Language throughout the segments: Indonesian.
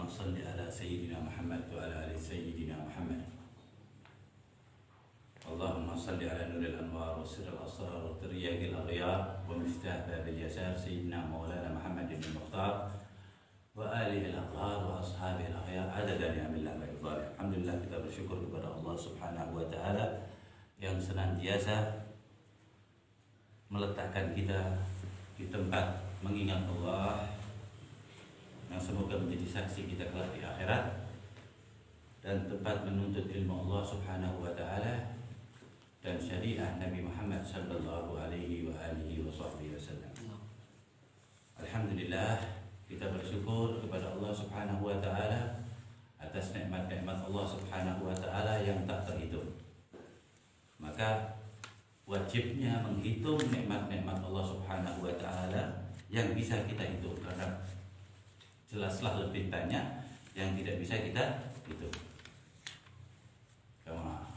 صل على سيدنا محمد وعلى آل سيدنا محمد. اللهم صل على نور الأنوار وسر الأسرار وترياق الأغيار ومفتاح باب اليسار سيدنا مولانا محمد بن المختار وآله الأطهار وأصحابه الأخيار عدد نعم الله وإفضاله. Alhamdulillah, kita bersyukur kepada Allah Subhanahu wa Ta'ala yang senantiasa meletakkan kita di tempat mengingat Allah, yang semoga menjadi saksi kita kelak di akhirat, dan tempat menuntut ilmu Allah Subhanahu wa Ta'ala dan syariah Nabi Muhammad sallallahu alaihi wa alihi wasallam. Alhamdulillah, kita bersyukur kepada Allah Subhanahu wa Ta'ala atas nikmat-nikmat Allah Subhanahu wa Ta'ala yang tak terhitung. Maka wajibnya menghitung nikmat-nikmat Allah Subhanahu wa Ta'ala yang bisa kita hitung, karena jelaslah lebih banyak yang tidak bisa kita hitung. Kama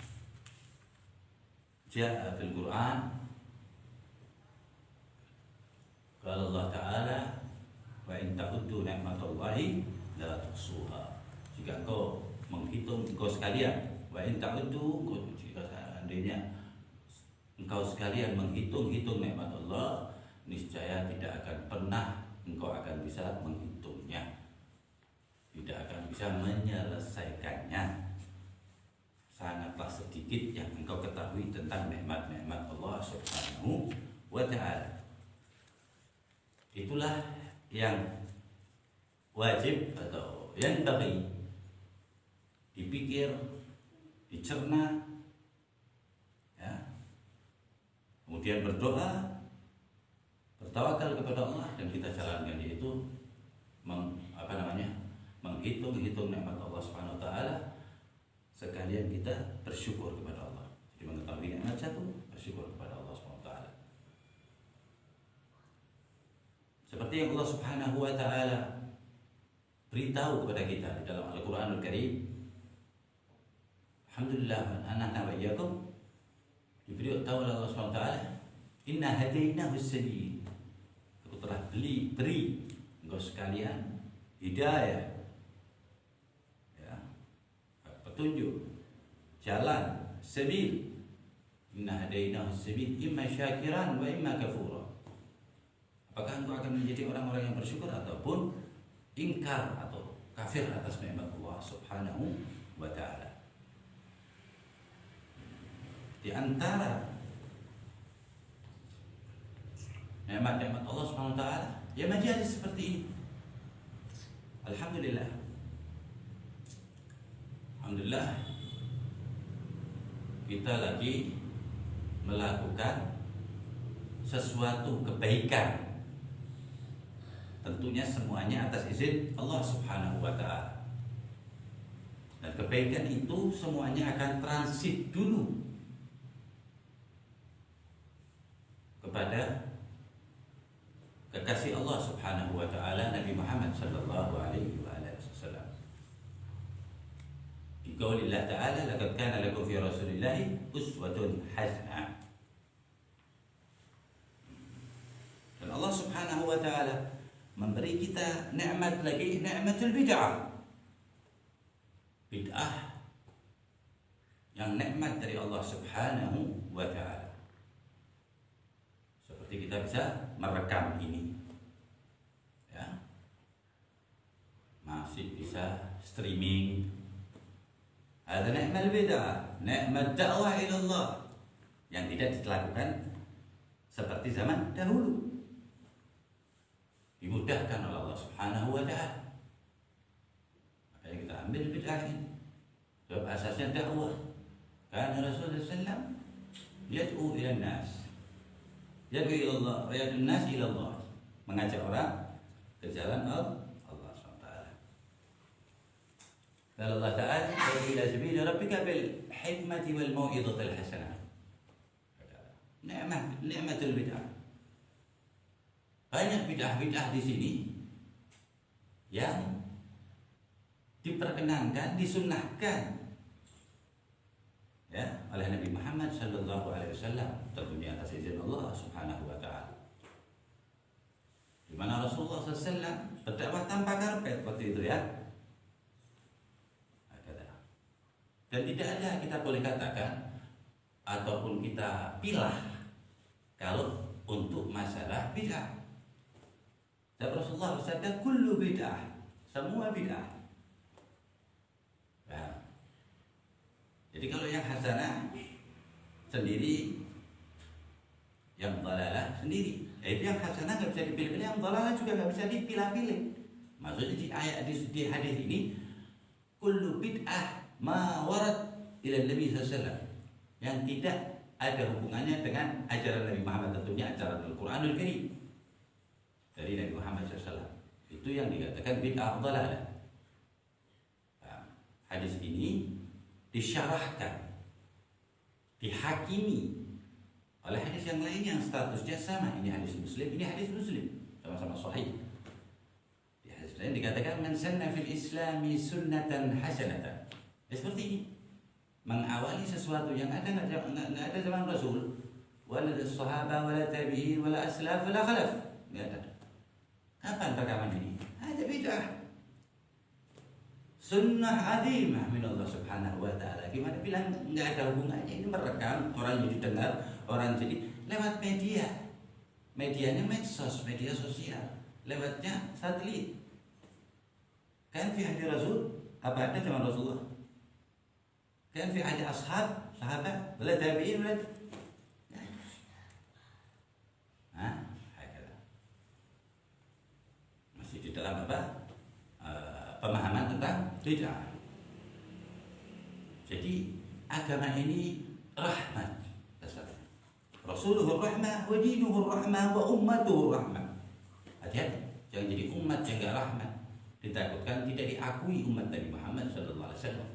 ja'a fil Qur'an, qala Allah Ta'ala wa in ta'uddu ni'matallahi la tuhsuha. Jika engkau menghitung, engkau sekalian, wa in ta'uddu, jika seandainya engkau sekalian menghitung nikmat Allah, niscaya tidak akan pernah engkau akan bisa menghitungnya, tidak akan bisa menyelesaikannya. Sangatlah sedikit yang engkau ketahui tentang nikmat-nikmat Allah Subhanahu wa Ta'ala. Itulah yang wajib atau yang bagi dipikir, dicerna, ya. Kemudian berdoa, bertawakal kepada Allah, dan kita jalankan, yaitu menghitung nikmat Allah Subhanahu wa Ta'ala, sekalian kita bersyukur kepada Allah. Jadi mengetahui nikmat satu, bersyukur kepada Allah Subhanahu wa Ta'ala. Seperti yang Allah Subhanahu wa Ta'ala beritahu kepada kita di dalam Al-Qur'anul Karim. Alhamdulillah, ana wa iyyakum, diberi tahu oleh Allah Subhanahu wa Ta'ala, inna hadainahu as-sabil. Aku telah beri engkau sekalian hidayah, ya, petunjuk, jalan, sabil. Inna hadainahu as-sabil imma syakiran wa imma kafura. Apakah engkau akan menjadi orang-orang yang bersyukur ataupun ingkar atau kafir atas nikmat Allah Subhanahu wa Ta'ala? Di antara nikmat-nikmat Allah Subhanahu wa Ta'ala ya majalis seperti ini. Alhamdulillah, kita lagi melakukan sesuatu kebaikan. Tentunya semuanya atas izin Allah Subhanahu wa Ta'ala. Dan kebaikan itu semuanya akan transit dulu kepada kekasih Allah Subhanahu wa Ta'ala, Nabi Muhammad sallallahu alaihi wasallam. Di qaulillah ta'ala, laqad kana lakum fi rasulillahi uswatun hasanah. Dan Allah Subhanahu wa Ta'ala memberi kita nikmat lagi, nikmatul bid'ah. Bid'ah yang nikmat dari Allah Subhanahu wa Ta'ala. Seperti kita bisa merekam ini, ya, masih bisa streaming. Ada nikmat bid'ah, nikmat dakwah ila Allah yang tidak dilakukan seperti zaman dahulu. Dimudahkan oleh Allah Subhanahu wa Ta'ala. Makanya kita ambil bid'ah ini. Sebab asasnya dakwah. Karena Rasulullah SAW yad'u ila nas, yad'u ila Allah, wa yad'u nas ila Allah, mengajak orang ke jalan Allah SWT. Qala Allah Ta'ala, wa ila sabili rabbika bil hikmati wal mau'izatil hasanah. Ni'matul bid'ah. Banyak bid'ah-bid'ah di sini yang diperkenankan, disunnahkan, ya, oleh Nabi Muhammad sallallahu alaihi wasallam, tentunya atas izin Allah Subhanahu wa Ta'ala. Di mana Rasulullah SAW berdakwah tanpa karpet waktu itu, ya. Dan tidak ada kita boleh katakan ataupun kita pilah kalau untuk masalah bid'ah. Dan Rasulullah bersabda, kullu bid'ah, semua bid'ah. Nah, jadi kalau yang hasanah sendiri, yang dhalalah sendiri. Itu yang hasanah nggak bisa dipilih-pilih, yang dhalalah juga nggak bisa dipilah-pilih. Maksudnya di ayat di hadis ini, kullu bid'ah ma warad ila Nabi sallallahu alaihi wasallam, yang tidak ada hubungannya dengan ajaran Nabi Muhammad, tentunya ajaran Al-Qur'anul Karim dari Nabi Muhammad SAW. Itu yang dikatakan bid'ah dhalalah. Nah, hadis ini disyarahkan, dihakimi oleh hadis yang lain yang statusnya sama. Ini hadis Muslim, ini hadis Muslim, sama-sama sahih. Di hadis lain dikatakan man sanna fil islami sunnatan hasanatan. Seperti ini, mengawali sesuatu yang ada nggak ada zaman Rasul, wala sahabat, wala tabi'in, wala aslaf, wala khalaf, nggak ada. Kapan rekaman ini? Ada bid'ah. Sunnah azimah min Allah Subhanahu wa taala. Gimana bilang nggak ada hubungannya? Ini merekam, orang jadi dengar, orang jadi lewat media. Medianya medsos, media sosial. Lewatnya satelit. Kan fi hadis Rasul, apa ada zaman Rasulullah? Kan fi hadis ashab, sahabat, wala tabi'in, wala di dalam apa? Pemahaman tentang bid'ah. Jadi agama ini rahmat dasarnya. Rasuluhur rahmah wa dinuhur rahmah wa ummatuhur rahmah. Hati-hati, jangan jadi umat yang enggak rahmat. Ditakutkan tidak diakui umat Nabi Muhammad sallallahu alaihi wasallam.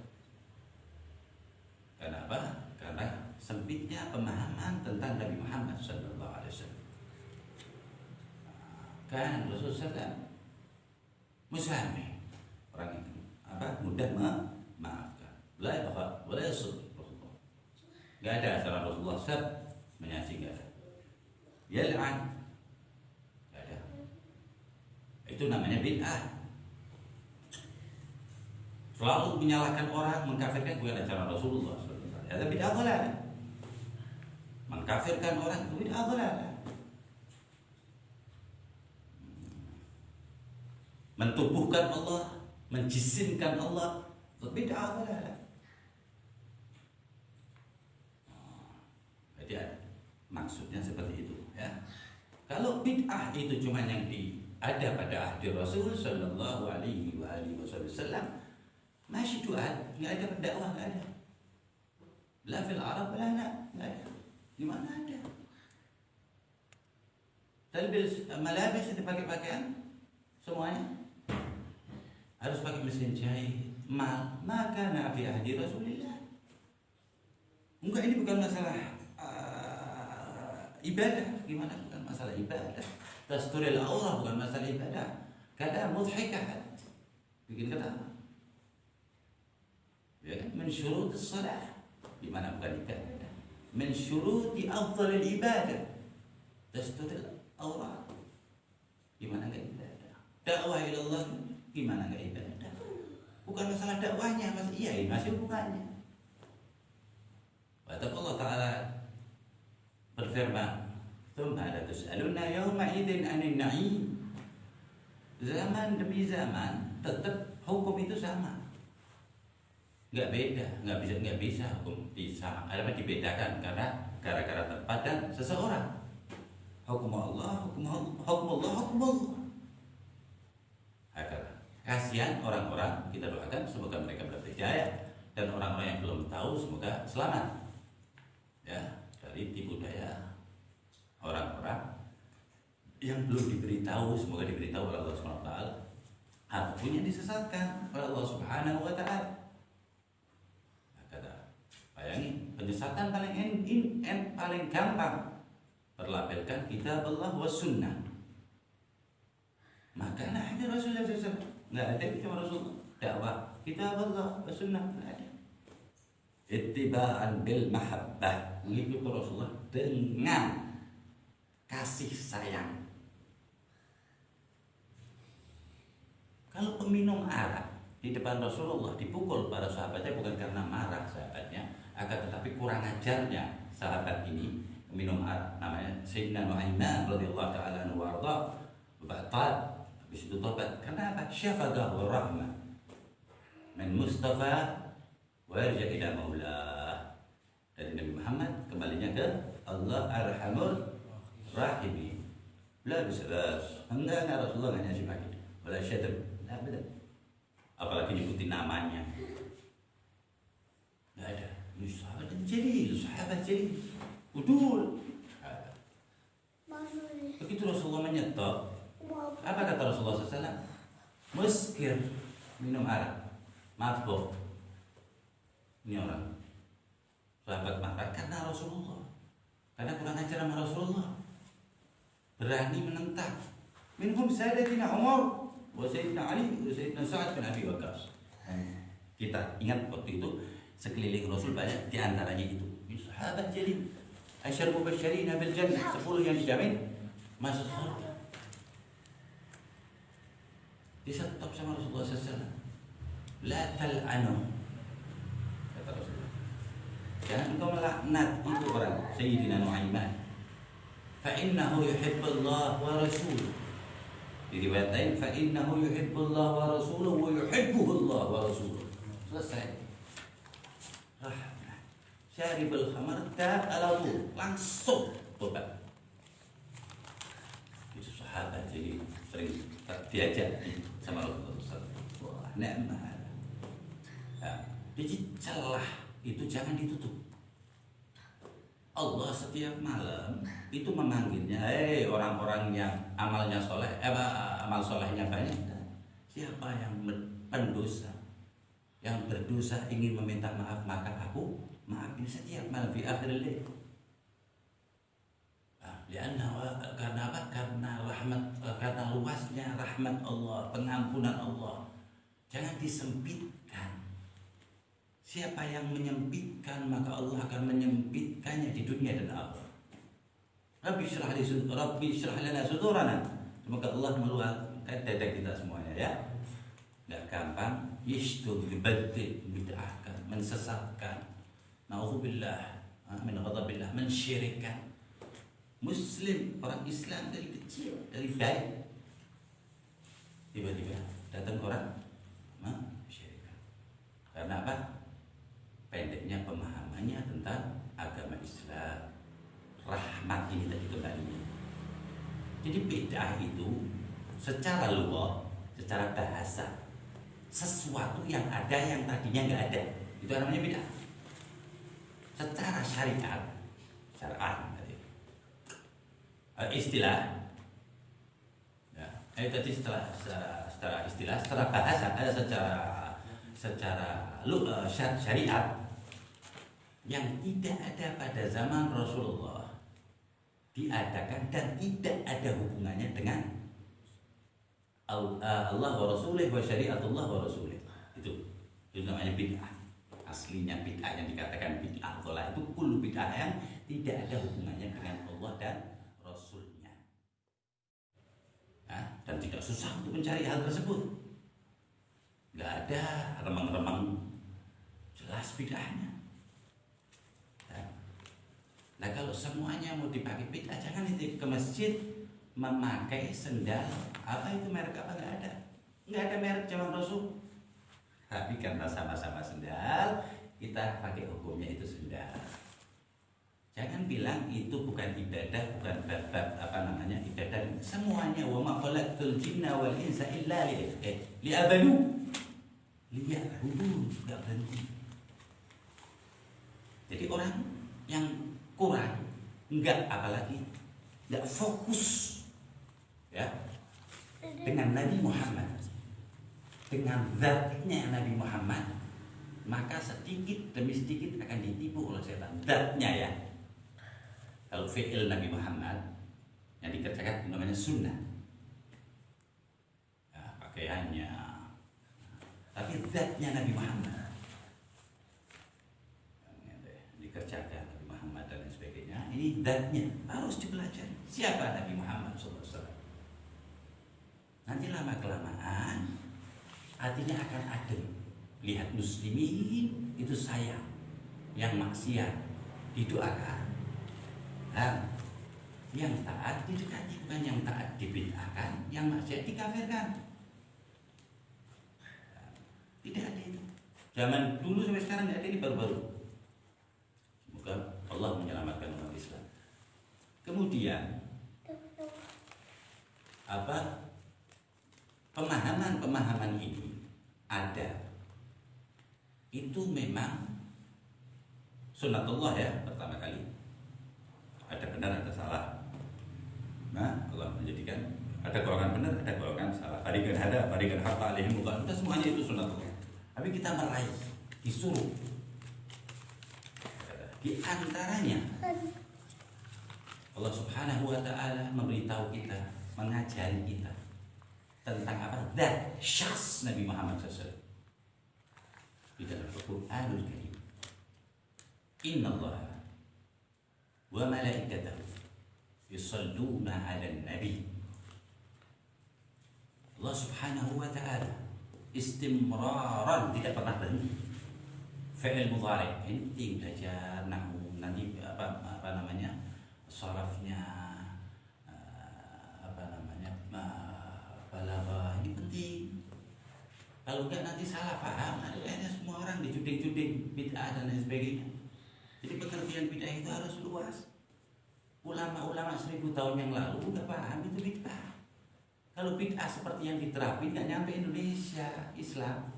Kenapa? Karena sempitnya pemahaman tentang Nabi Muhammad sallallahu alaihi wasallam. Kan Rasulullah musami, orang itu mudah memaafkan. La yaqa wa la yasud Rasulullah. Enggak ada ajaran Rasulullah menyasih, enggak ada. Yal'an, enggak ada. Itu namanya bid'ah. Selalu menyalahkan orang, mengkafirkan, bukan ajaran Rasulullah sallallahu alaihi wasallam. Itu bid'ah dhalalah. Mengkafirkan orang itu bid'ah dhalalah. Mentubuhkan Allah, menjisimkan Allah, itu bid'ah dhalalah. Jadi maksudnya seperti itu, ya. Kalau bid'ah itu cuma yang ada pada ahdi Rasul sallallahu alaihi wasallam, masih doa, nggak ada pendakwah, nggak ada. La fil Arab, la nggak ada. Di mana ada? Talbis malabis itu pakai pakaian semuanya harus pakai mesin jahit, maka nabi ahdi Rasulillah. Enggak, ini bukan masalah ibadah. Gimana bukan masalah ibadah? Tasturil aurah bukan masalah ibadah. Kata mudhikah, bikin kata. Ya kan? Min syurutis salah. Gimana bukan ibadah? Min syuruti afdhalil ibadah. Tasturil aurah. Gimana enggak ibadah? Dakwah ila Allah gimana enggak ibadah? Bukan masalah dakwahnya, masih hubungannya. Kata Allah Ta'ala berfirman, "Tsumma la tus'aluna yawma idzin 'anil na'im." Zaman demi zaman tetap hukum itu sama. Enggak beda, enggak bisa hukum bisa dibedakan karena gara-gara tempat dan seseorang. Hukum Allah, hukum Allah. Kasihan orang-orang, kita doakan semoga mereka berhidayah, dan orang-orang yang belum tahu semoga selamat ya dari tipu daya orang-orang yang belum diberitahu, semoga diberitahu oleh Allah Subhanahu wa taala ataupun yang disesatkan oleh Allah Subhanahu wa taala. Kata bayangin, penyesatan paling gampang berlabelkan kitab Allah wa sunnah. Maka ada Rasulullah SAW, nggak ada kita Rasulullah dakwah kitab Allah wa sunnah, nggak ada. Ittiba'an bil mahabbah, mengikuti Rasulullah dengan kasih sayang. Kalau peminum arak di depan Rasulullah dipukul para sahabatnya bukan karena marah sahabatnya, akan tetapi kurang ajarnya sahabat ini minum arak, namanya Sayyidina Nu'aiman radhiyallahu ta'ala anhu warda, batal habis itu tobat karena apa? Syafaqah wa rahmah min Mustafa wa yarja ila maulah, dari Nabi Muhammad kembalinya ke Allah Arhamur Rahimin. La bisabas, enggak Rasulullah hanya simaki wala syadab, la betul. Apalagi nyebutin namanya, nggak ada. Ini sahabat jadi udul. Begitu Rasulullah menyetop, apa kata Rasulullah SAW? Muskir, minum arak, mabuk. Ini orang sahabat marah karena Rasulullah, karena kurang ajar sama Rasulullah, berani menentang. Minhum Sayyidatina Umar wa Sayyidina Ali wa Sayyidina Sa'ad bin Abi Waqqas. Kita ingat waktu itu sekeliling Rasul banyak, di antaranya itu sahabat jalil asyar mubasysyirin bil jannah, 10 yang dijamin masuk surga. Disetop sama Rasulullah SAW. La tal'anu, kata Rasulullah, jangan engkau melaknat itu orang Sayyidina Nu'aiman, fa innahu yuhibbullah wa rasuluh. Di riwayat lain, fa innahu yuhibbullah wa rasuluhu wa yuhibbuhullah wa rasuluh. Selesai. Rahmah. Syaribul khamar ta'alamu, langsung tobat. Itu sahabat jadi sering diajak sama Rasulullah. Wah, ni'mah. Jadi celah itu jangan ditutup. Allah setiap malam itu memanggilnya, orang-orang yang amalnya soleh, amal solehnya banyak. Siapa yang pendosa, yang berdosa ingin meminta maaf, maka aku maafin setiap malam di akhir lail. Karena apa? Karena rahmat, karena luasnya rahmat Allah, pengampunan Allah. Jangan disempitkan. Siapa yang menyempitkan, maka Allah akan menyempitkannya di dunia dan akhirat. Rabbi syrah lana sudurana. Semoga Allah meluaskan dada kita semuanya ya. Enggak gampang yishtul bid'ah, bid'ahkan, mensesatkan. Nauzubillah min ghadabillah, mensyirikkan. Muslim, orang Islam dari kecil, dari bayi, tiba-tiba datang orang mensyirikkan. Karena apa? Pendeknya pemahamannya tentang agama Islam. Rahmat ini tadi kembalinya. Jadi bid'ah itu secara lugah, secara bahasa, sesuatu yang ada yang tadinya nggak ada, itu namanya bid'ah. Secara syariat, istilah, ya, tadi secara istilah, secara bahasa, ada secara syariat yang tidak ada pada zaman Rasulullah diadakan dan tidak ada hubungannya dengan Allah wa Rasulih wa syariatullah wa Rasulih. Itu namanya bid'ah. Aslinya bid'ah yang dikatakan bid'ah tolak itu kullu bid'ah yang tidak ada hubungannya dengan Allah dan Rasulnya. Dan tidak susah untuk mencari hal tersebut. Nggak ada remang-remang, jelas bid'ahnya. Nah kalau semuanya mau dipakai bid'ah, jangan itu ke masjid memakai sendal apa itu merek apa, nggak ada merek zaman Rasul. Tapi karena sama-sama sendal, kita pakai hukumnya itu sendal. Jangan bilang itu bukan ibadah, bukan bab ibadah. Semuanya wa ma khalaqtul jinna wal insa illa liya'budu. Nggak berhenti. Jadi orang yang kurang, nggak fokus ya dengan Nabi Muhammad, dengan zatnya Nabi Muhammad, maka sedikit demi sedikit akan ditipu oleh setan. Zatnya ya. Kalau fi'il Nabi Muhammad yang dikerjakan namanya sunnah, ya, pakaiannya. Tapi zatnya Nabi Muhammad yang dikerjakan Nabi Muhammad dan lain sebagainya, ini zatnya harus dipelajari. Siapa Nabi Muhammad SAW? Nanti lama kelamaan hatinya akan adem. Lihat muslimin itu sayang, yang maksiat didoakan, dan yang taat didekati, bukan yang taat dibid'ahkan, yang maksiat dikafirkan. Tidak ada itu. Zaman dulu sampai sekarang tidak ada, ini baru-baru. Semoga Allah menyelamatkan umat Islam. Kemudian pemahaman ini ada. Itu memang sunnatullah ya, pertama kali. Ada benar, ada salah. Nah, Allah menjadikan ada golongan benar, ada golongan salah. Barikan harta alaihim bukan. Itu semuanya itu sunnatullah. Tapi kita meraih, disuruh. Di antaranya Allah Subhanahu wa taala memberitahu kita, mengajari kita tentang apa? Zat syakhs Nabi Muhammad SAW. Di dalam Al-Qur'anul Karim. Innallaha wa malaikatahu yusalluna 'alan nabi. Allah Subhanahu wa taala istimraran, tidak pernah berhenti. Fi'il mudhari, inti belajar nahwu, nanti apa namanya? Sharafnya, balaghah, ini penting. Kalau enggak nanti salah paham, akhirnya semua orang dijuding-juding bid'ah dan lain sebagainya. Jadi pengertian bid'ah itu harus luas. Ulama-ulama 1000 tahun yang lalu udah paham itu bid'ah. Kalau bid'ah seperti yang diterapin nggak nyampe Indonesia Islam.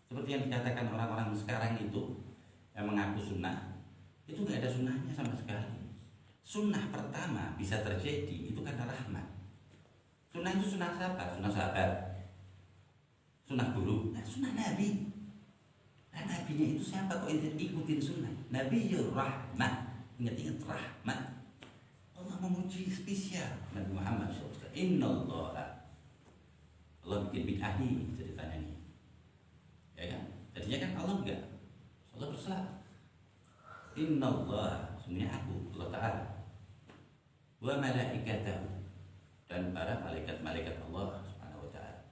Seperti yang dikatakan orang-orang sekarang itu yang mengaku sunnah, itu nggak ada sunnahnya sama sekali. Sunnah pertama bisa terjadi itu karena rahmat. Sunnah itu sunnah siapa? Sunnah sahabat, sunnah guru, nah, sunnah Nabi. Nah, nabinya itu siapa kok ikutin sunnah? Nabi rahmah, ingat-ingat rahmat. Allah memuji spesial Nabi Muhammad SAW. Innallaha, Allah bikin bid'ah nih ceritanya nih, ya kan? Tadinya kan Allah enggak, Allah bersalah. Innallaha, sebenarnya aku Allah Ta'ala, wa malaikatahu, dan para malaikat-malaikat Allah Subhanahu wa taala,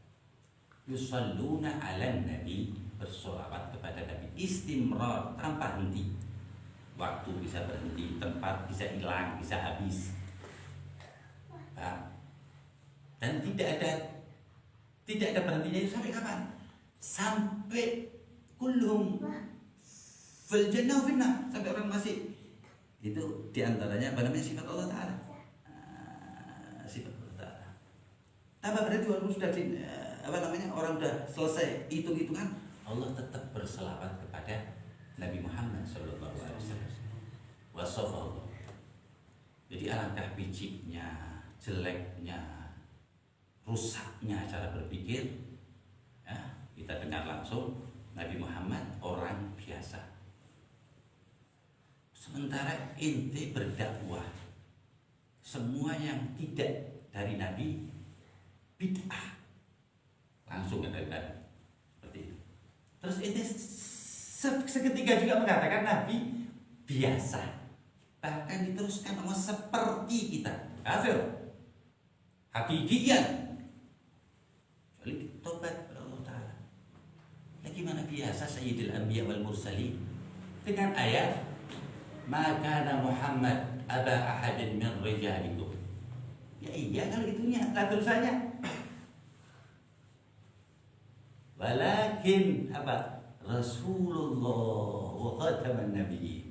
yusalluna 'alan nabi, bersolawat kepada Nabi istimrar, tanpa henti. Waktu bisa berhenti, tempat bisa hilang, bisa habis. Dan tidak ada berhentinya itu sampai kapan? Sampai kulhum fil jannah wa finnar, sampai orang masih itu diantaranya apa namanya, sifat Allah Ta'ala. Sifat Allah Ta'ala. Tambah berarti walaupun sudah orang sudah selesai hitung-hitungan, Allah tetap berselawat kepada Nabi Muhammad Sallallahu Alaihi Wasallam. Wasofa. Jadi alangkah piciknya, jeleknya, rusaknya cara berpikir, ya, kita dengar langsung Nabi Muhammad orang biasa. Sementara ente berdakwah, semua yang tidak dari Nabi bid'ah, langsung dari Nabi. Seperti itu. Terus ente seketika juga mengatakan Nabi biasa, bahkan diteruskan sama seperti kita, kafir hakikian. Jadi tobat kepada Allah Ta'ala. Bagaimana biasa Sayyidil Anbiya wal Mursalin dengan ayat ma kana Muhammad aba ahadin min rijalikum. Ya iya kalau itunya, lah tulisannya walakin apa? Rasulullah wa khataman nabiyyin.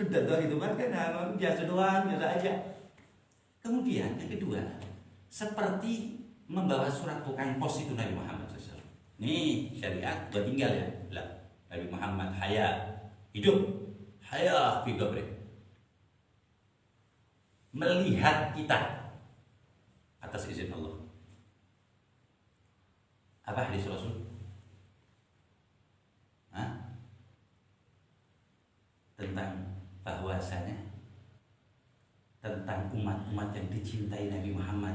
Benar itu kan biasa doang, biasa aja. Kemudian yang kedua, seperti membawa surat tukang pos itu Nabi Muhammad SAW. Nih syariat udah tinggal ya, lah Nabi Muhammad haya hidup, haya fi qabri, melihat kita atas izin Allah. Apa hadis Rasul? Tentang bahwasanya tentang umat-umat yang dicintai Nabi Muhammad,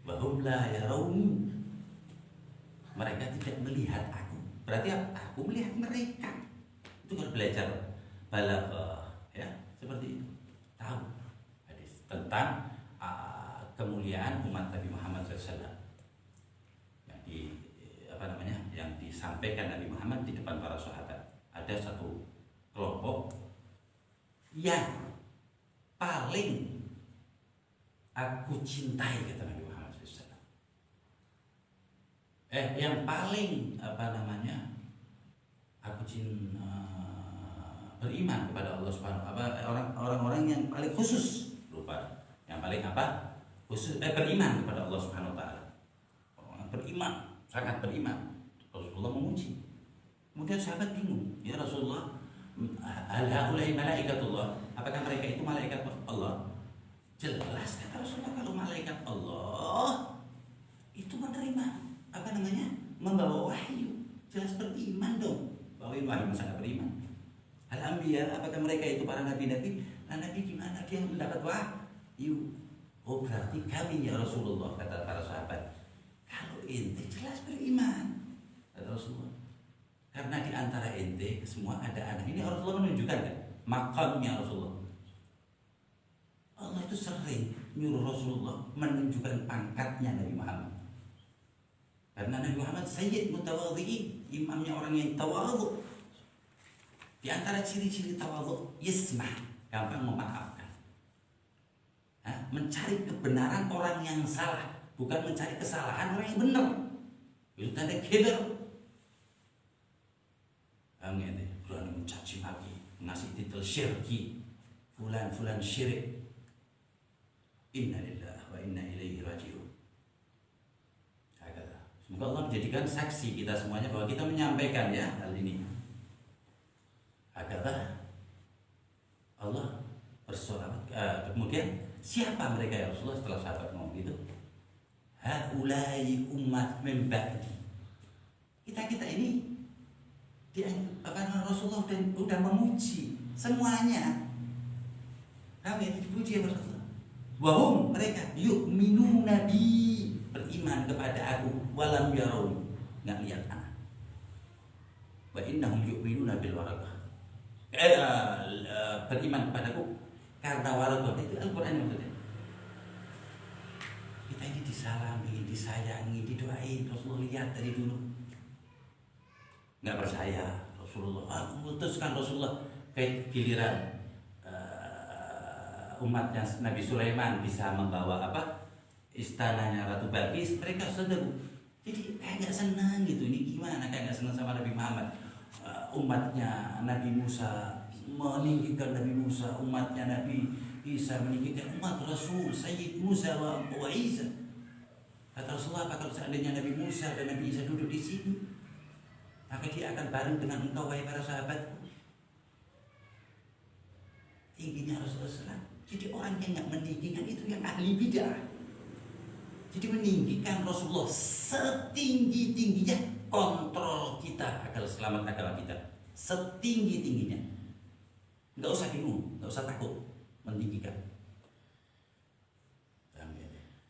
wahum la yarawni, mereka tidak melihat aku. Berarti aku melihat mereka. Itu kalau belajar balaghah ya, seperti itu. Tahu hadis tentang kemuliaan umat Nabi Muhammad SAW yang yang disampaikan Nabi Muhammad di depan para sahabat. Ada satu kelompok yang paling aku cintai, kata Nabi Muhammad SAW. Yang paling aku beriman kepada Allah Subhanahu wa taala, orang-orang yang paling khusus, yang paling khusus beriman kepada Allah Subhanahu wa taala. Orang beriman, sangat beriman. Rasulullah memuji. Kemudian sahabat bingung, ya Rasulullah, hal haulai malaikatullah, apakah mereka itu malaikat Allah? Jelas kata Rasulullah, kalau malaikat Allah itu menerima membawa wahyu, jelas beriman dong. Bawain wahyu, masa nggak beriman? Al-Anbiya, apakah mereka itu para nabi-nabi? Nah, nabi gimana dia mendapat wahyu? Oh, berarti kami ya Rasulullah, kata para sahabat, kalau ente jelas beriman, kata Rasulullah. Karena di antara ente semua ada anak. Ini Rasulullah menunjukkan kan makamnya Rasulullah. Allah itu sering nyuruh Rasulullah menunjukkan pangkatnya Nabi Muhammad. Karena Nabi Muhammad sayyid mutawadhi'in, imamnya orang yang tawadhu. Di antara ciri-ciri tawadhu, yasmah, gampang memaafkan. Mencari kebenaran orang yang salah, bukan mencari kesalahan orang yang benar. Itu tanda kibir. Berani mencaci maki, ngasih titel syirki, fulan syirik. Inna lillahi wa inna ilaihi raji'un. Semoga Allah menjadikan saksi kita semuanya bahwa kita menyampaikan ya hal ini. Agar Allah bersolawat. Kemudian siapa mereka ya Rasulullah setelah sahabat ngomong gitu? Haulai umat min ba'di. Kita ini Rasulullah udah memuji semuanya. Kami yang dipuji ya Rasulullah. Wahum, mereka yu'minu nabi, beriman kepada aku, walam yarau, nggak lihat anak. Wa innahum yu'minuna bil warakah. Beriman kepadaku karena warakah, itu Al-Quran maksudnya. Kita ini disalami, disayangi, didoain. Rasulullah lihat dari dulu. Nggak percaya Rasulullah, memutuskan Rasulullah kayak giliran umatnya Nabi Sulaiman bisa membawa istananya Ratu Balqis, mereka sedang jadi kayak nggak senang gitu. Ini gimana kayak nggak senang sama Nabi Muhammad? Umatnya Nabi Musa meninggikan Nabi Musa, umatnya Nabi Isa meninggikan umat Rasul Sayyid Musa wa Isa. Kata Rasulullah, apa kalau seandainya Nabi Musa dan Nabi Isa duduk di sini, maka dia akan bareng dengan engkau wahai para sahabat. Tingginya Rasulullah SAW. Jadi orang yang nggak meninggikan itu yang ahli bidah. Jadi meninggikan Rasulullah setinggi-tingginya, kontrol kita agar selamat agama kita setinggi-tingginya. Nggak usah bingung, nggak usah takut meninggikan.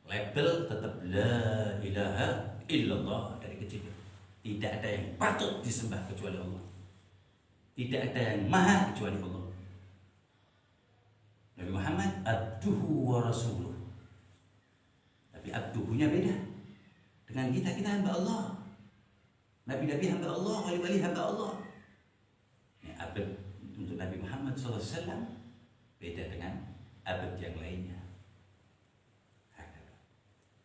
Label tetap la ilaha illallah dari kecil. Tidak ada yang patut disembah kecuali Allah. Tidak ada yang maha kecuali Allah. Nabi Muhammad abduhu wa rasuluh. Tapi abduhunya beda dengan kita hamba Allah. Nabi-nabi hamba Allah, wali-wali hamba Allah. Abd untuk Nabi Muhammad SAW beda dengan abd yang lainnya.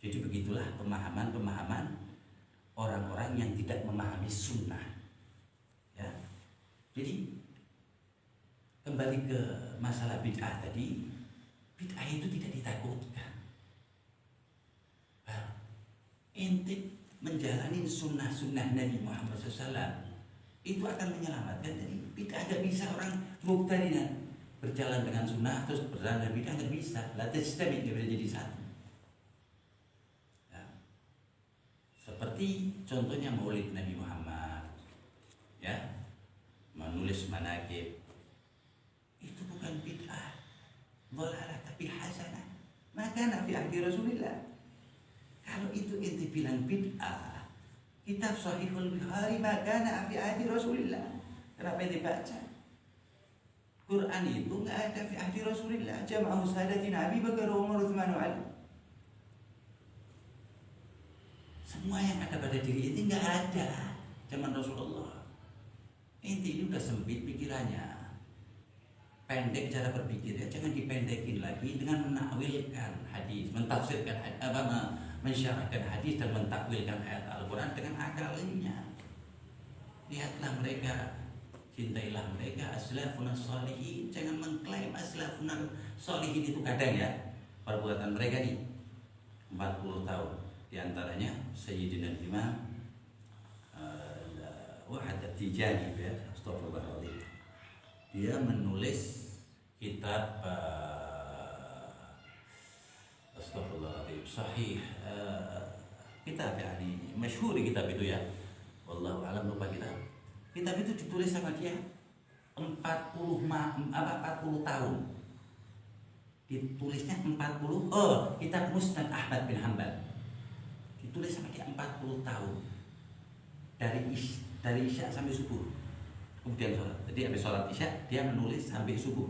Jadi begitulah pemahaman orang-orang yang tidak memahami sunnah. Ya. Jadi kembali ke masalah bid'ah tadi, bid'ah itu tidak ditakutkan. Ente menjalani sunnah-sunnah Nabi Muhammad SAW itu akan menyelamatkan. Jadi bid'ah nggak bisa orang mubtadi'ah berjalan dengan sunnah terus berjalan dengan bid'ah, nggak bisa. La tajtami, nggak bisa jadi satu. Seperti contohnya maulid Nabi Muhammad, ya, menulis manaqib, itu bukan bid'ah, dhalalah, tapi hasanah. Maka Nabi ahdi Rasulullah. Kalau itu ente bilang bid'ah, kitab Sahihul Bukhari maka Nabi ahdi Rasulullah. Kenapa ente baca? Quran itu nggak ada fi ahdi Rasulullah. Jama'u sadatin Abi Bakar, Umar, Utsman, Ali. Semua yang ada pada diri ini nggak ada zaman Rasulullah. Ini udah sempit pikirannya, pendek cara berpikirnya. Jangan dipendekin lagi dengan menakwilkan hadis, mentafsirkan mensyarahkan hadis dan mentakwilkan ayat Al-Quran dengan akalnya. Lihatlah mereka, cintailah mereka aslafun shalihin. Jangan mengklaim aslafun shalihin itu kadang ya perbuatan mereka nih 40 tahun. Di antaranya Sayyidina Imam Wahid At-Tijani ya, astagfirullahaladzim. Dia menulis kitab astagfirullahaladzim sahih kitab yani masyhur kitab itu ya. Wallahu alam lupa kitab. Kitab itu ditulis sama dia 40 tahun. Ditulisnya 40. Oh, kitab Musnad Ahmad bin Hanbal. Ditulis sama dia 40 tahun. Dari Isya sampai subuh. Kemudian sholat. Jadi habis sholat Isya dia menulis sampai subuh.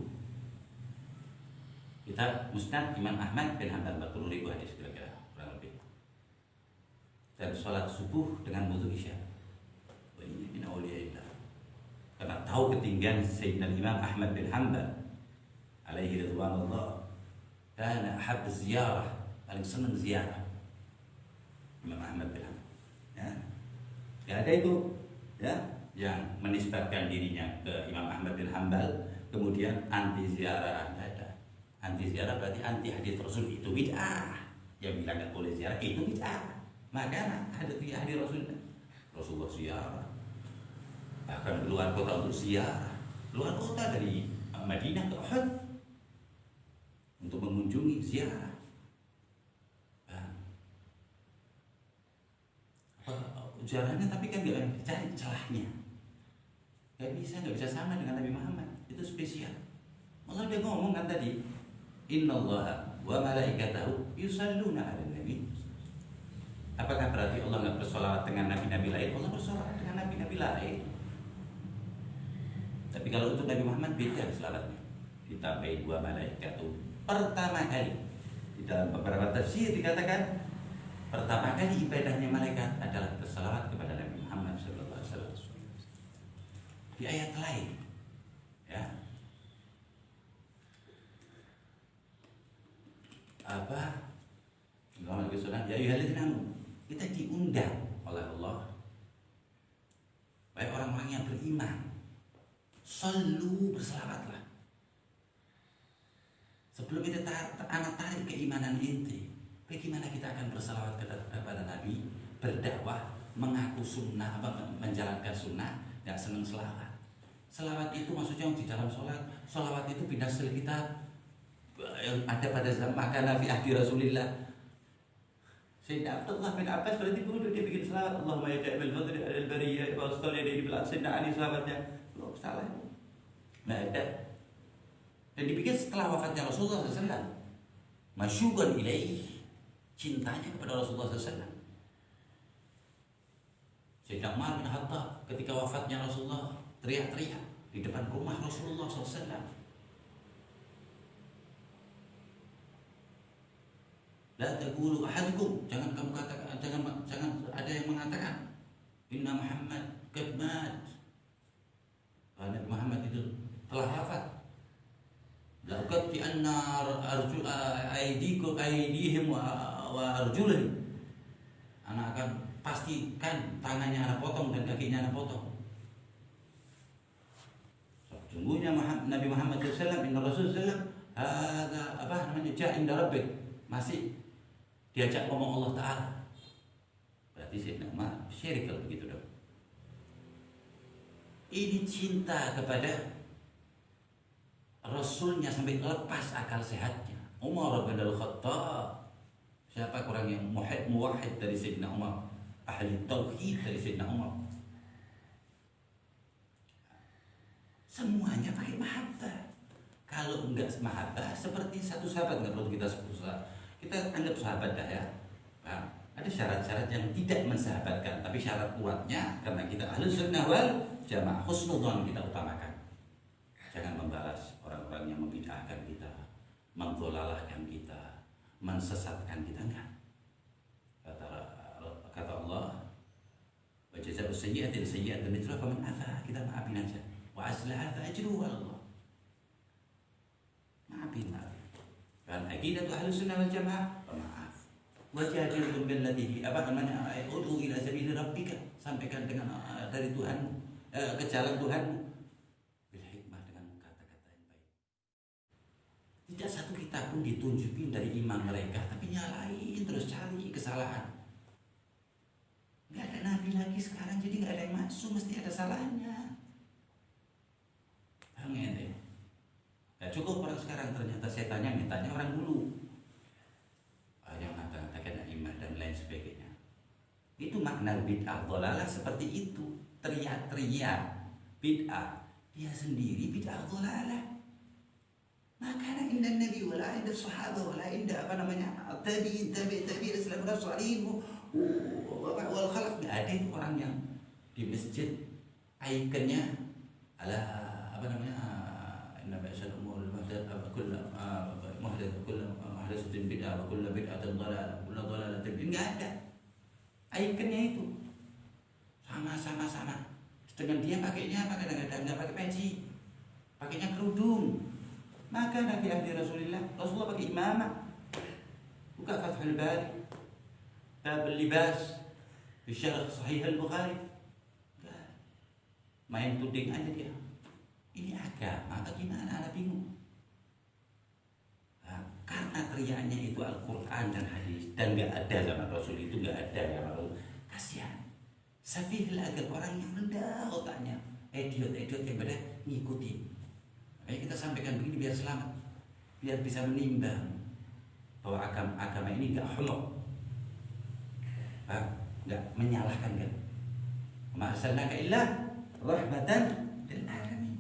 Kitab Musnad Imam Ahmad bin Hanbal 40.000 hadis kira-kira kurang lebih. Dan sholat subuh dengan wudu Isya. Ini min auliyaillah. Karena tahu ketinggian Sayyidina Imam Ahmad bin Hanbal alaihi ridwanullah. Karena ahab ziarah, paling senang ziarah Imam Ahmad bin Hanbal. Ya. Tidak ada itu ya yang menisbatkan dirinya ke Imam Ahmad bin Hanbal kemudian anti ziarah. Anti ziarah berarti anti hadis Rasul, itu bid'ah. Yang bilang nggak boleh ziarah itu bid'ah. Maka ada hadis Rasulullah ziarah, bahkan keluar kota untuk ziarah, luar kota dari Madinah ke Uhud untuk mengunjungi ziarah. Ziarahnya tapi kan nggak cari celahnya, nggak bisa sama dengan Nabi Muhammad, itu spesial. Allah udah ngomong kan tadi, Innallaha wa malaikatahu yusalluna 'alan nabi. Apakah berarti Allah nggak bersolawat dengan nabi-nabi lain? Allah bersolawat dengan nabi-nabi lain. Tapi kalau untuk Nabi Muhammad beda selawatnya. Ditambahin dua malaikatu. Pertama kali di dalam beberapa tafsir dikatakan pertama kali ibadahnya malaikat adalah berselawat kepada Nabi Muhammad SAW. Di ayat lain, ya. Apa? Ya ayyuhalladzina amanu, kita diundang oleh Allah. Baik orang-orang yang beriman, selalu berselawatlah. Sebelum kita anak tarik keimanan inti, bagaimana kita akan berselawat kepada Nabi, berdakwah, mengaku sunnah, menjalankan sunnah, tidak senang selawat. Selawat itu maksudnya di dalam sholat. Selawat itu binasil kita yang ada pada zaman maka Nabi ahdi Rasulillah. Sayyidina Abdullah bin Abbas berarti dulu dia bikin selawat. Allahumma ya ja'ibal fadri alal bariyah wa salli alaihi bil Sayyidina Ali selawatnya. Loh, salah. Nggak ada. Dan dibikin setelah wafatnya Rasulullah SAW. Masyugan ilaih, cintanya kepada Rasulullah SAW. Sayyidina Umar bin Khattab ketika wafatnya Rasulullah teriak-teriak di depan rumah Rasulullah SAW. La taqulu ahadukum, jangan kamu katakan, jangan ada yang mengatakan Inna Muhammad qad mat. Nabi Muhammad itu telah wafat. Laqad fi anna aydihim wa arjulihim. Anak akan pastikan tangannya anak potong dan kakinya anak potong. Sungguhnya Nabi Muhammad SAW, Inna Rasul SAW, ada apa namanya, ja'in darabbik, masih diajak ngomong Allah Ta'ala. Berarti Sayyidina Umar syirik kalau begitu dong. Ini cinta kepada Rasulnya sampai lepas akal sehatnya. Umar bin Al-Khattab, siapa orang yang muwahhid dari Sayyidina Umar, ahli tauhid dari Sayyidina Umar. Semuanya pakai mahabbah. Kalau enggak mahabbah, seperti satu sahabat, enggak perlu kita sebut. Kita anggap sahabat dah ya. Nah, ada syarat-syarat yang tidak mensahabatkan, tapi syarat kuatnya karena kita ahlus sunnah wal jamaah, husnudzon kita utamakan. Jangan membalas orang-orang yang membid'ahkan kita, mendzalalahkan kita, mensesatkan kita, enggak. Kata sayyi'atin sayyi'atan mithluha faman afa, kita maafin aja. Wa aslaha fa ajruhu 'ala Allah. Maafin. Kan aqidah Ahlus Sunnah wal Jamaah, maaf. Wajadilhum billati ud'u ila sabili rabbika, sampaikan dengan dari Tuhan ke jalan Tuhanmu bil hikmah, dengan kata-kata yang baik. Tidak satu kita pun ditunjukin dari iman mereka, tapi nyalain terus, cari kesalahan. Nggak ada nabi lagi sekarang, jadi nggak ada yang masuk, mesti ada salahnya. Paham ya? Nggak cukup orang sekarang, ternyata setannya mintanya orang dulu. Yang mengatakan iman dan lain sebagainya. Itu makna bid'ah dhalalah seperti itu. Teriak-teriak bid'ah, dia sendiri bid'ah dhalalah. Maka inda Nabi wala inda sahabat wala inda tabi'in Islam salihin wal khalaq. Nggak ada itu orang yang di masjid ikonnya ala Nabi sallallahu alaihi wasallam kullu muhdatsatin bid'ah wa kullu bid'atin dhalalah kullu dhalalatin. Enggak ada. Ikonnya itu sama. Dengan dia pakainya apa, kadang-kadang enggak pakai peci, pakainya kerudung. Maka Nabi Rasulullah pakai imamah. Buka Fathul Bari, bab libas di syarah Sahih Al-Bukhari. Main tuding aja dia. Ini agama, bagaimana? Anak bingung. Nah, karena teriaknya itu Al-Quran dan hadis, dan nggak ada zaman Rasul, itu nggak ada zaman Rasul. Kasihan. Safih agak orang yang rendah otaknya, idiot yang pada ngikuti. Makanya kita sampaikan begini biar selamat, biar bisa menimbang bahwa agama ini nggak holok, nggak menyalahkan kan. Ma arsalnaka illa rahmatan lil alamin.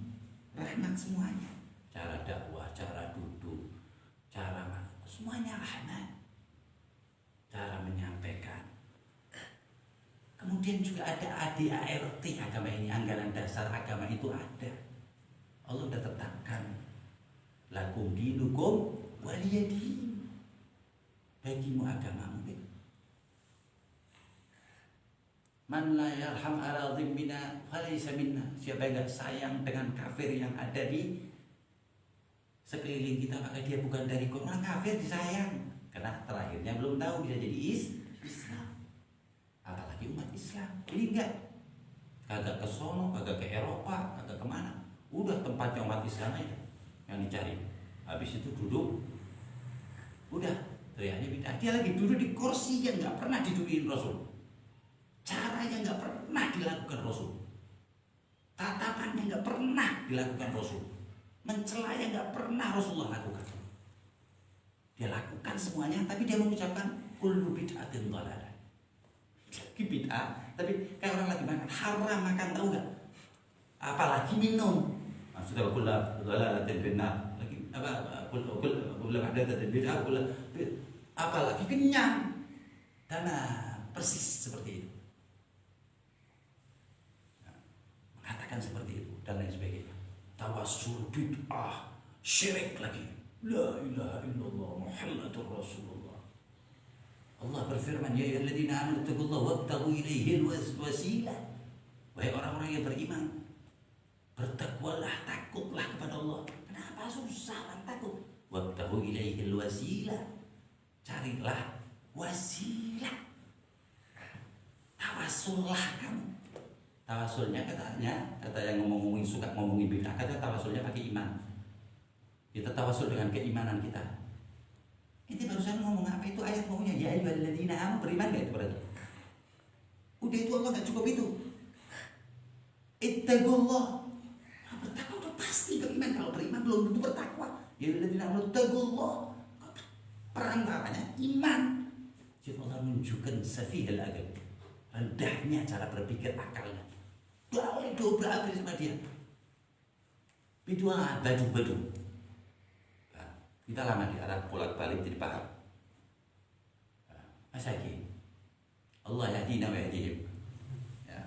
Rahmat semuanya. Cara dakwah, cara duduk, cara semuanya rahmat. Cara menyampaikan. Kemudian juga ada ADART agama ini, anggaran dasar agama itu ada. Allah sudah tetapkan lakum dinukum waliyadin. Bagimu agamamu. Man la yarham ala dhimmina falaysa minna. Siapa yang enggak sayang dengan kafir yang ada di sekeliling kita, maka dia bukan dari orang kafir disayang. Karena terakhirnya belum tahu bisa jadi Islam. Apalagi umat Islam. Ini enggak. Kagak ke sono, kagak ke Eropa, kagak kemana. Udah tempatnya umat Islam aja yang dicari. Habis itu duduk. Udah, teriaknya bid'ah. Dia lagi duduk di kursi yang enggak pernah didudukin Rasul. Caranya nggak pernah dilakukan Rasul, tatapannya nggak pernah dilakukan Rasul, mencelanya nggak pernah Rasulullah lakukan. Dia lakukan semuanya, tapi dia mengucapkan kullu bid'atin dhalalah. Lagi bid'ah, tapi kayak orang lagi makan haram, makan, tahu nggak? Apalagi minum. Maksudnya kullu dhalalatin finnar. Lagi apa? Kullu muhdatsatin bid'ah, apalagi kenyang. Karena persis seperti itu. Katakan seperti itu dan lain sebagainya. Tawassul bid'ah, syirik lagi. La ilaha illallah Muhammadur Rasulullah. Allah berfirman, ya ayyuhalladzina amanu taqullaha wabtaghu ilaihil wasilah. Wahai orang-orang yang beriman, bertakwalah, takutlah kepada Allah. Kenapa susah orang takut? Wabtaghu ilaihil wasilah. Carilah wasilah. Tawassullah kamu. Tawasulnya kata yang suka ngomongin bid'ah, kata tawasulnya pakai iman. Kita tawasul dengan keimanan kita. Kita barusan ngomong apa itu ayat ngomongnya ya ayyuhalladzina amanu, beriman enggak itu berarti? Udah itu Allah enggak cukup itu. Ittaqullah. Bertakwa udah pasti beriman, kalau beriman belum tentu bertakwa. Ya ayyuhalladzina amanu ittaqullah. Perantaranya iman. Jadi Allah menunjukkan safihal agam, rendahnya cara berpikir akalnya. Boleh dobrak sama dia. Bid'ah badu. Nah, kita lama di Arab bolak-balik jadi paham. Masakin Allah yahdina wa yahdihim. Ya.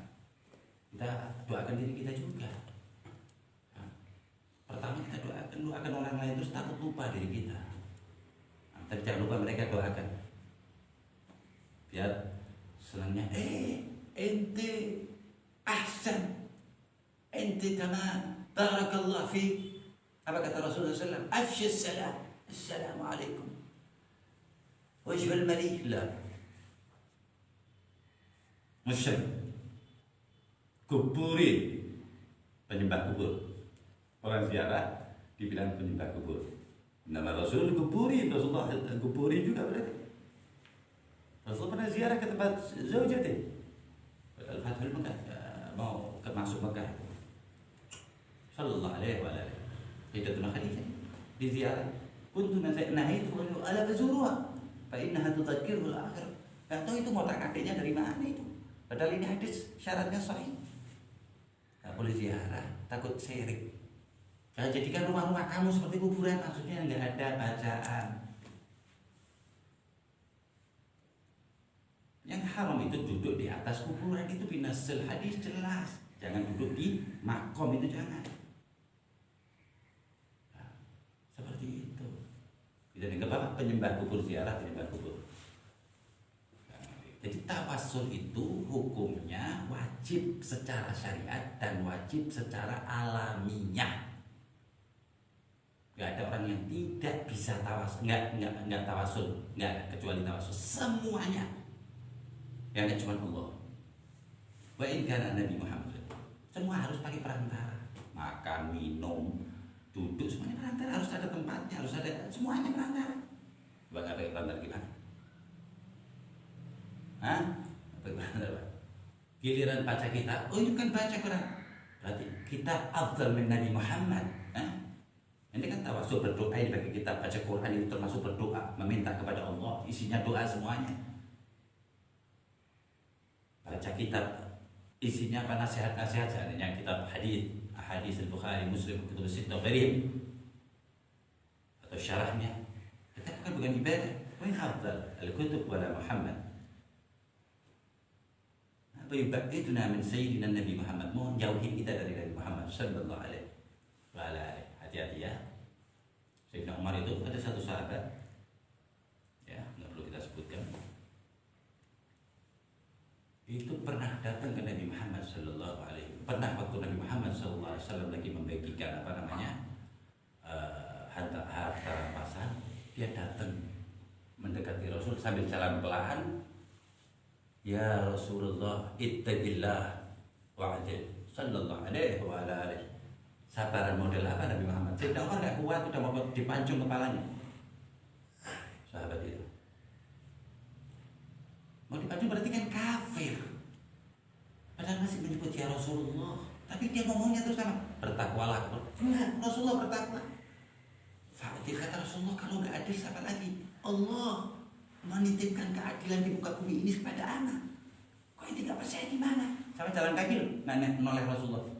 Kita doakan diri kita juga. Nah, pertama kita doakan orang lain, terus takut lupa diri kita. Nah, tapi jangan lupa mereka doakan. Biar senangnya ente ahsan, ente tamam, barakallah fiik. Apa kata Rasulullah SAW? Afsha salam, assalamualaikum. Wajhul malik la. Musyrik. Kuburi, penyembah kubur. Orang ziarah dibilang penyembah kubur. Nama Rasul kuburi, Rasulullah kuburi juga berarti. Rasul pernah ziarah ke tempat zaujati. Al-Fathul Mekah, mau masuk Mekah. Sallallahu alaihi wa alihi. Sayyidatuna Khadijah di ziarah. Kuntu nahaitu ala fazuruha fa innaha tudzakkirul akhirah. Enggak tahu itu motak kakeknya dari mana itu. Padahal ini hadis syaratnya sahih. Enggak boleh ziarah, takut syirik. Jangan jadikan rumah-rumah kamu seperti kuburan, maksudnya enggak ada bacaan. Yang haram itu duduk di atas kuburan, itu binasil hadis jelas. Jangan duduk di makom, itu jangan. Nah, seperti itu. Jadi apa? Penyembah kubur, ziarah penyembah kubur. Nah, jadi tawassul itu hukumnya wajib secara syariat dan wajib secara alamiah. Gak ada orang yang tidak bisa tawasul, nggak tawasul, nggak kecuali tawasul, semuanya. Yang cuma Allah. Wa in kana Nabi Muhammad. Semua harus pakai perantara. Makan, minum, duduk semuanya perantara, harus ada tempatnya, harus ada semuanya perantara. Coba nggak pakai perantara gimana? Hah? Pakai perantara. Giliran baca kitab, oh itu kan baca Quran. Berarti kita afdal min Nabi Muhammad. Ini kan tawasul berdoa, ini bagi kita baca Quran itu termasuk berdoa, meminta kepada Allah, isinya doa semuanya. Baca kitab isinya apa, nasihat-nasihat, seandainya kitab hadis Al-Bukhari, Muslim, Kutub Sittah, Gharib atau syarahnya, kita bukan ibadah. Wain afdal al-kutub wala Muhammad. Apa yubaiduna min sayyidina Nabi Muhammad, mohon jauhin kita dari Nabi Muhammad sallallahu alaihi wa alihi. Hati-hati ya. Sayyidina Umar itu ada satu sahabat, ya nggak perlu kita sebutkan, itu pernah datang ke Nabi Muhammad Sallallahu Alaihi Wasallam. Pernah waktu Nabi Muhammad Sallallahu Alaihi Wasallam lagi membagikan harta rampasan, dia datang mendekati Rasul sambil jalan pelan. Ya Rasulullah, ittaqillah wa'adil Sallallahu Alaihi Wasallam. Sabaran model apa Nabi Muhammad? Sayyidina Umar nggak kuat, udah mau dipancung kepalanya. Sahabat itu mau dipancung berarti kan kafir. Padahal masih menyebut ya Rasulullah, tapi dia ngomongnya terus sama bertakwalah. Enggak, Rasulullah bertakwa. Dia kata Rasulullah, kalau nggak adil siapa lagi? Allah menitipkan keadilan di muka bumi ini kepada anak. Kok ini nggak percaya gimana? Sama jalan kaki noleh Rasulullah.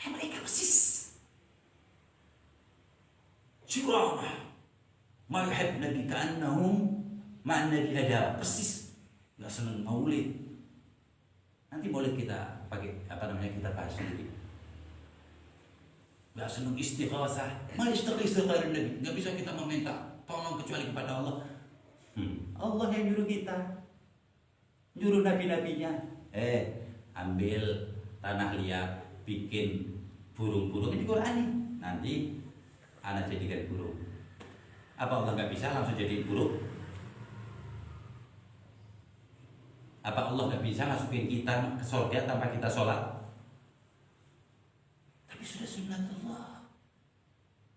Mereka persis Syurama Malhab Nabi ka'annahum ma'an Nabi ada persis. Gak seneng maulid. Nanti maulid kita pakai kita bahas sendiri. Gak seneng istighasah. Mal istighasah Nabi. Gak bisa kita meminta tolong kecuali kepada Allah. Allah yang nyuruh kita, nyuruh nabi-nabinya. Ambil tanah liat, bikin burung-burung ini Quran nih. Nanti anak jadikan burung. Apa Allah nggak bisa langsung jadi burung? Apa Allah nggak bisa masukin kita ke surga tanpa kita sholat? Tapi sudah sunnah Allah,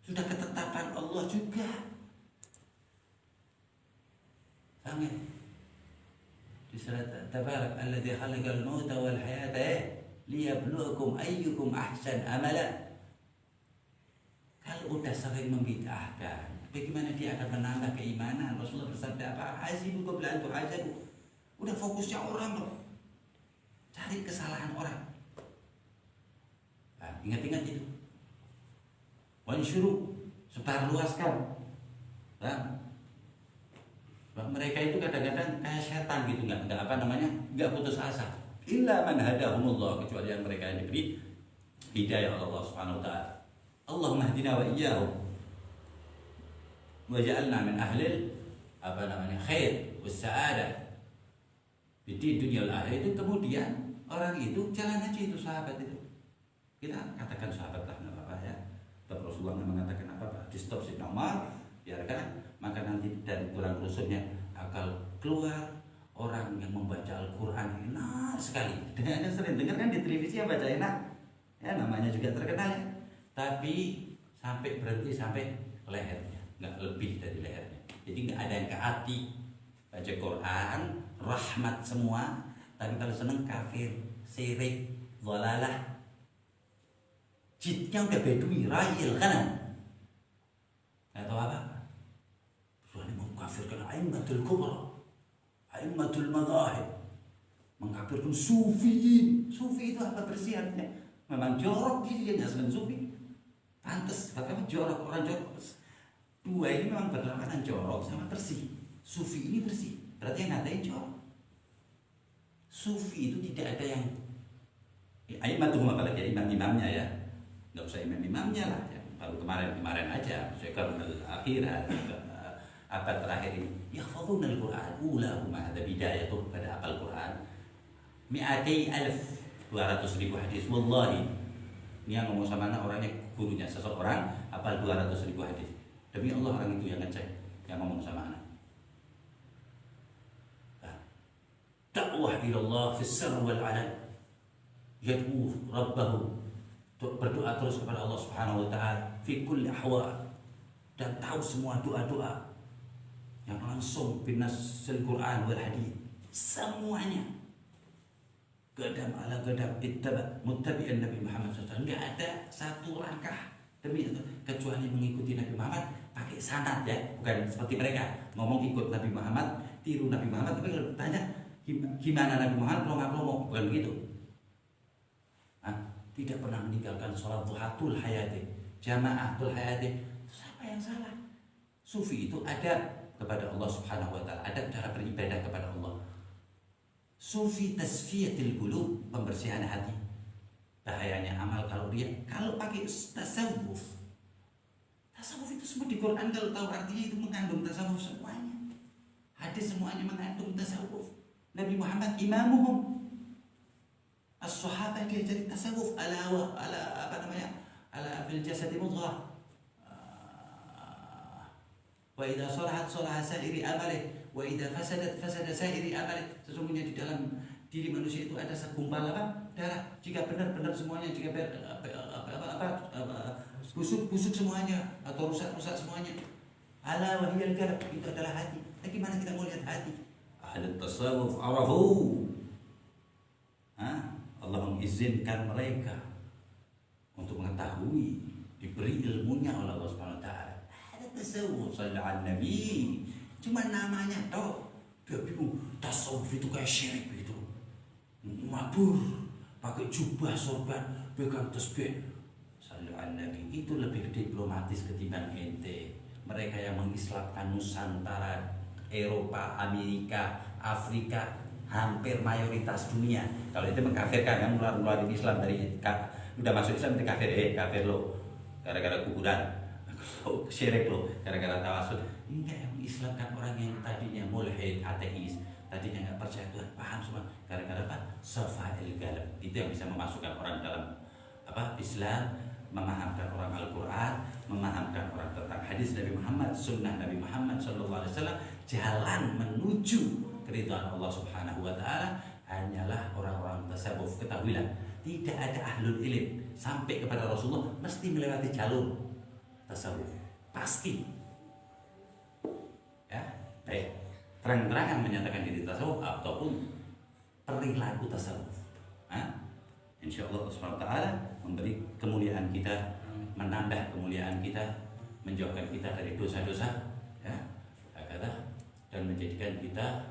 sudah ketetapan Allah juga. Amin. Di surat Tabarak alladzi khalaqal mauta wal hayata liyabluwakum ayyukum ahsan amala. Kalau udah sering membid'ahkan, bagaimana dia akan menambah keimanan? Rasulullah bersabda apa? Hasibu qabla an tuhasabu. Udah fokusnya orang loh, cari kesalahan orang. Nah, ingat-ingat itu. Wansyuru, sebarluaskan. Nah, mereka itu kadang-kadang kayak setan gitu, nggak putus asa. Illa man hadahumullah, kecuali yang mereka yang diberi hidayah Allah Subhanahu wa taala. Allahumma hdina wa iyyahum wa ja'alna min ahlil khair was sa'adah di dunia wal akhirah. Itu kemudian orang itu jalan aja itu sahabat itu. Kita katakan sahabat lah, nggak apa-apa ya. Tapi Rasulullah mengatakan apa? Di stop si Umar, biarkan. Maka nanti dari tulang rusuknya akal keluar. Orang yang membaca Al-Quran enak sekali. Anda sering dengar kan di televisi yang baca enak, ya namanya juga terkenal ya. Tapi sampai berhenti sampai lehernya, nggak lebih dari lehernya. Jadi nggak ada yang ke hati. Baca Quran, rahmat semua. Tapi kalau seneng kafir, syirik, dhalalah. Jidnya udah bedui, rayil kanan. Nggak tahu apa-apa. Tuhan mau kafirkan a'immatul kubra, a'immatul madzahib, mengkafirkan sufiin. Sufi itu apa bersih artinya? Memang jorok dia nggak senang sufi. Pantes, katanya jorok, orang jorok. Dua ini memang berlawanan, jorok sama bersih. Sufi ini bersih, berarti yang ngatain jorok. Sufi itu tidak ada yang a'immatul apalagi imam-imamnya ya. Nggak usah imam-imamnya lah ya. Baru kemarin aja Syekh al-Akhirat abad terakhir ini yahfazuna al-Quran ulahum ada bidayah tuh pada hafal Quran 200,000 hadis. Wallahi ini yang ngomong sama anak orangnya gurunya seseorang hafal 200,000 hadis. Demi Allah orang itu yang ngecek, yang ngomong sama anak. Dakwah ilallah fis sirr wal alan, yad'u rabbahu, berdoa terus kepada Allah Subhanahu wa taala fi kulli ahwal, dan tahu semua doa-doa yang langsung binasil Quran wal hadis, semuanya gadam ala gadam ittaba muttabi'an Nabi Muhammad SAW. Enggak ada satu langkah demi itu kecuali mengikuti Nabi Muhammad pakai sanad ya, bukan seperti mereka ngomong ikut Nabi Muhammad, tiru Nabi Muhammad, tapi kalau tanya gimana Nabi Muhammad pelongo-pelongo, bukan begitu. Tidak pernah meninggalkan sholat duhatul hayati, jama'atul hayati. Terus apa yang salah? Sufi itu ada kepada Allah Subhanahu wa taala, ada cara beribadah kepada Allah. Sufi tasfiyatil qulub, pembersihan hati. Bahayanya amal kalau pakai tasawuf. Tasawuf itu semua di Quran, kalau tahu artinya itu mengandung tasawuf semuanya. Hadis semuanya mengandung tasawuf. Nabi Muhammad imamuhum. As-sahabah diajari tasawuf ala fil jasadi mudghah. Wa idza salahat salaha sa'iri amali wa idza fasadat fasada sa'iri amali. Sesungguhnya di dalam diri manusia itu ada segumpal darah. Jika benar-benar semuanya, jika busuk semuanya atau rusak semuanya. Ala wa hiyal qalb, itu adalah hati. Bagaimana kita mau lihat hati? Ahli tasawuf arahu. Allah mengizinkan mereka untuk mengetahui, diberi ilmunya oleh Allah Subhanahu wa taala. Ada tasawuf sallallahu Nabi, cuma namanya toh. Dia bingung, tasawuf itu kayak syirik begitu. Mabur, pakai jubah sorban, pegang tasbih. Sallallahu Nabi itu lebih diplomatis ketimbang ente. Mereka yang mengislamkan Nusantara, Eropa, Amerika, Afrika, hampir mayoritas dunia. Kalau itu mengkafirkan kan, ngeluarin Islam dari udah masuk Islam itu kafir lo, gara-gara kuburan, syirik lo, gara-gara tawasul. Enggak, yang mengislamkan orang yang tadinya mulhid, ateis, tadinya nggak percaya Tuhan, paham semua, gara-gara apa? Safa'il qalb. Itu yang bisa memasukkan orang dalam Islam, memahamkan orang Al-Quran, memahamkan orang tentang hadis Nabi Muhammad, sunnah Nabi Muhammad SAW. Jalan menuju keridhaan Allah Subhanahu wa taala hanyalah orang-orang tasawuf. Ketahuilah, tidak ada ahlul ilm sampai kepada Rasulullah mesti melewati jalur tasawuf. Pasti. Ya, baik. Terang-terangan menyatakan diri tasawuf ataupun perilaku tasawuf. Insyaallah Allah Subhanahu wa taala memberi kemuliaan kita, menambah kemuliaan kita, menjauhkan kita dari dosa-dosa, ya, dan menjadikan kita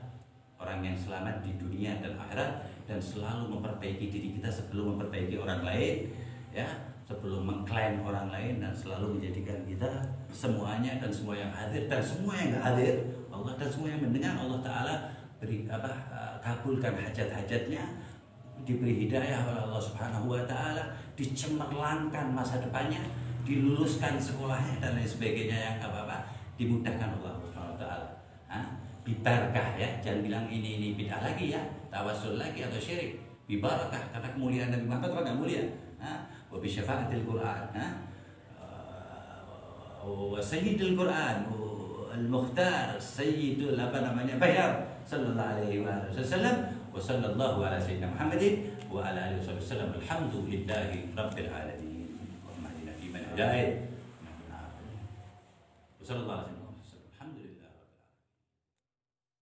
orang yang selamat di dunia dan akhirat, dan selalu memperbaiki diri kita sebelum memperbaiki orang lain, ya, sebelum mengklaim orang lain, dan selalu menjadikan kita semuanya dan semua yang hadir dan semua yang nggak hadir, Allah dan semua yang mendengar Allah Taala beri kabulkan hajat-hajatnya, diberi hidayah oleh Allah Subhanahu wa taala, dicemerlangkan masa depannya, diluluskan sekolahnya dan lain sebagainya, yang apa-apa dimudahkan Allah Subhanahu wa taala. Bibarkah ya, jangan bilang ini bid'ah lagi ya, tawasul lagi atau syirik. Bibarakah karena kemuliaan Nabi Muhammad orang mulia. Wa bi syafaatil Quran. Wa sayyidul Quran, al-Mukhtar, sayyidul apa namanya? Bayar sallallahu alaihi wasallam wa sallallahu ala sayyidina Muhammadin wa ala alihi wasallam. Alhamdulillahi rabbil alamin. Wa ma lana fi man hidayah. Sallallahu alaihi wasallam.